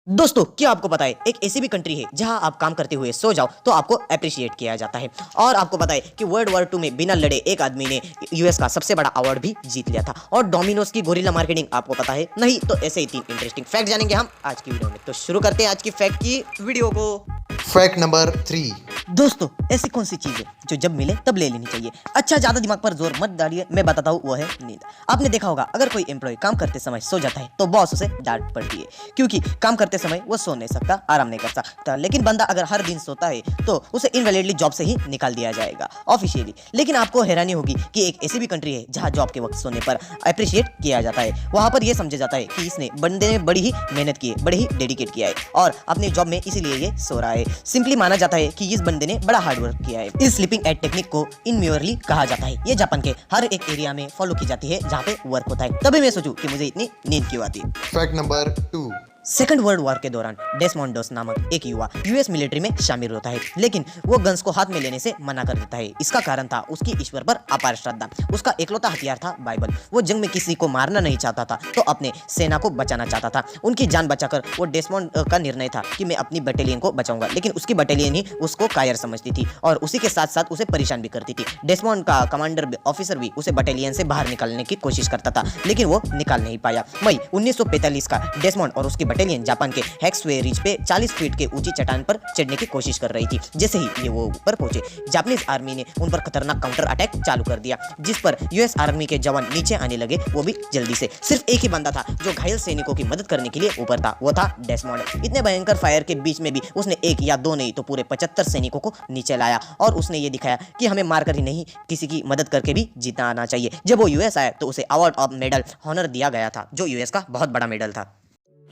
दोस्तों, क्या आपको पता है एक ऐसी भी कंट्री है जहां आप काम करते हुए सो जाओ तो आपको अप्रिशिएट किया जाता है। और आपको पता है कि वर्ल्ड वॉर 2 में बिना लड़े एक आदमी ने यूएस का सबसे बड़ा अवार्ड भी जीत लिया था। और डोमिनोज की गोरिल्ला मार्केटिंग आपको पता है? नहीं तो ऐसे ही 3 इंटरेस्टिंग फैक्ट जानेंगे हम आज की वीडियो में। तो शुरू करते हैं आज की फैक्ट की वीडियो को। Fact number 3। दोस्तों, ऐसी कौन सी चीज है जो जब मिले तब ले लेनी चाहिए? अच्छा, ज्यादा दिमाग पर जोर मत डालिए, मैं बताता हूँ, वो है नींद। आपने देखा होगा अगर कोई एम्प्लॉय काम करते समय सो जाता है तो बॉस उसे डांट पड़ती है, क्योंकि काम करते समय वो सो नहीं सकता, आराम नहीं कर सकता। लेकिन बंदा अगर हर दिन सोता है तो उसे इनवैलिडली जॉब से ही निकाल दिया जाएगा ऑफिशियली। लेकिन आपको हैरानी होगी कि एक ऐसी भी कंट्री है जहाँ जॉब के वक्त सोने पर अप्रिशिएट किया जाता है। वहां पर यह समझा जाता है कि इसने बंदे ने बड़ी ही मेहनत की है, बड़ी ही डेडिकेट किया है और अपनी जॉब में इसीलिए ये सो रहा है। सिंपली माना जाता है कि इस बंदे ने बड़ा हार्ड वर्क किया है। इस स्लीपिंग एट टेक्निक को इनम्योरली कहा जाता है। ये जापान के हर एक एरिया में फॉलो की जाती है जहाँ पे वर्क होता है। तभी मैं सोचूं कि मुझे इतनी नींद क्यों आती है। Fact number 2। Second world war के दौरान डेसमोंड डोस नामक एक युवा यूएस मिलिट्री में शामिल होता है, लेकिन वो गन्स को हाथ में लेने से मना कर देता है। इसका कारण था उसकी ईश्वर पर अपार श्रद्धा। उसका एकलौता हथियार था बाइबल। वो जंग में किसी को मारना नहीं चाहता था तो अपने सेना को बचाना चाहता था। उनकी जान बचाकर वो डेसमोंड का निर्णय था कि मैं अपनी बटालियन को बचाऊंगा, लेकिन उसकी बटालियन ही उसको कायर समझती थी और उसी के साथ साथ उसे परेशान भी करती थी। डेसमोंड का कमांडर ऑफिसर भी उसे बटालियन से बाहर निकालने की कोशिश करता था, लेकिन वो निकाल नहीं पाया। मई 1945 का डेसमोंड और उसकी बटालियन जापान के हेक्सवे रिज पे 40 फीट के ऊंची चट्टान पर चढ़ने की कोशिश कर रही थी। जैसे ही ये वो ऊपर पहुंचे, जापानीज आर्मी ने उन पर खतरनाक काउंटर अटैक चालू कर दिया, जिस पर यूएस आर्मी के जवान नीचे आने लगे, वो भी जल्दी से। सिर्फ एक ही बंदा था जो घायल सैनिकों की मदद करने के लिए ऊपर था, वो था डेसमोंड। इतने भयंकर फायर के बीच में भी उसने एक या दो नहीं तो पूरे 75 सैनिकों को नीचे लाया और उसने ये दिखाया कि हमें मारकर ही नहीं, किसी की मदद करके भी जीतना आना चाहिए। जब वो यूएस आया तो उसे अवार्ड ऑफ मेडल ऑनर दिया गया था, जो यूएस का बहुत बड़ा मेडल था।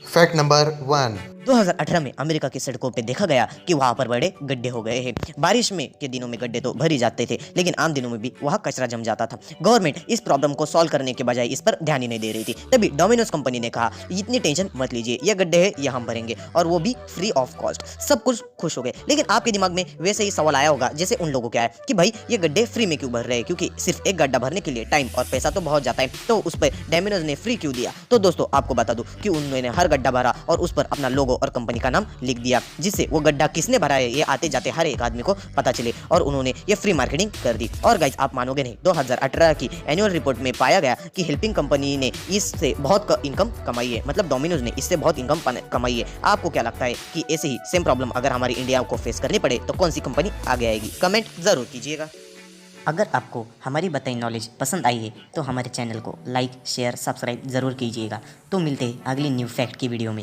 Fact number 1। 2018 में अमेरिका की सड़कों पे देखा गया कि वहां पर बड़े गड्ढे हो गए हैं। बारिश में के दिनों में गड्ढे तो भर ही जाते थे, लेकिन आम दिनों में भी वहां कचरा जम जाता था। गवर्नमेंट इस प्रॉब्लम को सॉल्व करने के बजाय इस पर ध्यान ही नहीं दे रही थी। तभी डोमिनोज कंपनी ने कहा, इतनी टेंशन मत लीजिए, ये गड्ढे हैं ये हम भरेंगे, और वो भी फ्री ऑफ कॉस्ट। सब कुछ खुश हो गए। लेकिन आपके दिमाग में वैसे ही सवाल आया होगा जैसे उन लोगों के आया कि भाई ये गड्ढे फ्री में क्यों भर रहे हैं, क्योंकि सिर्फ एक गड्ढा भरने के लिए टाइम और पैसा तो बहुत जाता है, तो उस पर डोमिनोज ने फ्री क्यों दिया? तो दोस्तों, आपको बता दूं कि उन्होंने हर गड्ढा भरा और उस पर अपना लोगो और कंपनी का नाम लिख दिया, जिससे वो गड्ढा किसने भरा है ये आते जाते हर एक आदमी को पता चले, और उन्होंने ये फ्री मार्केटिंग कर दी। और गाइस, आप मानोगे नहीं, 2018 की एनुअल रिपोर्ट में पाया गया कि हेल्पिंग कंपनी ने इससे बहुत इनकम कमाई है, मतलब डोमिनोज ने इससे बहुत इनकम कमाई है। आपको क्या लगता है कि ऐसे ही सेम प्रॉब्लम अगर हमारी इंडिया को फेस करनी पड़े तो कौन सी कंपनी आगे आएगी? कमेंट जरूर कीजिएगा। अगर आपको हमारी बताई नॉलेज पसंद आई है तो हमारे चैनल को लाइक, शेयर, सब्सक्राइब जरूर कीजिएगा। तो मिलते हैं अगली न्यू फैक्ट की वीडियो में।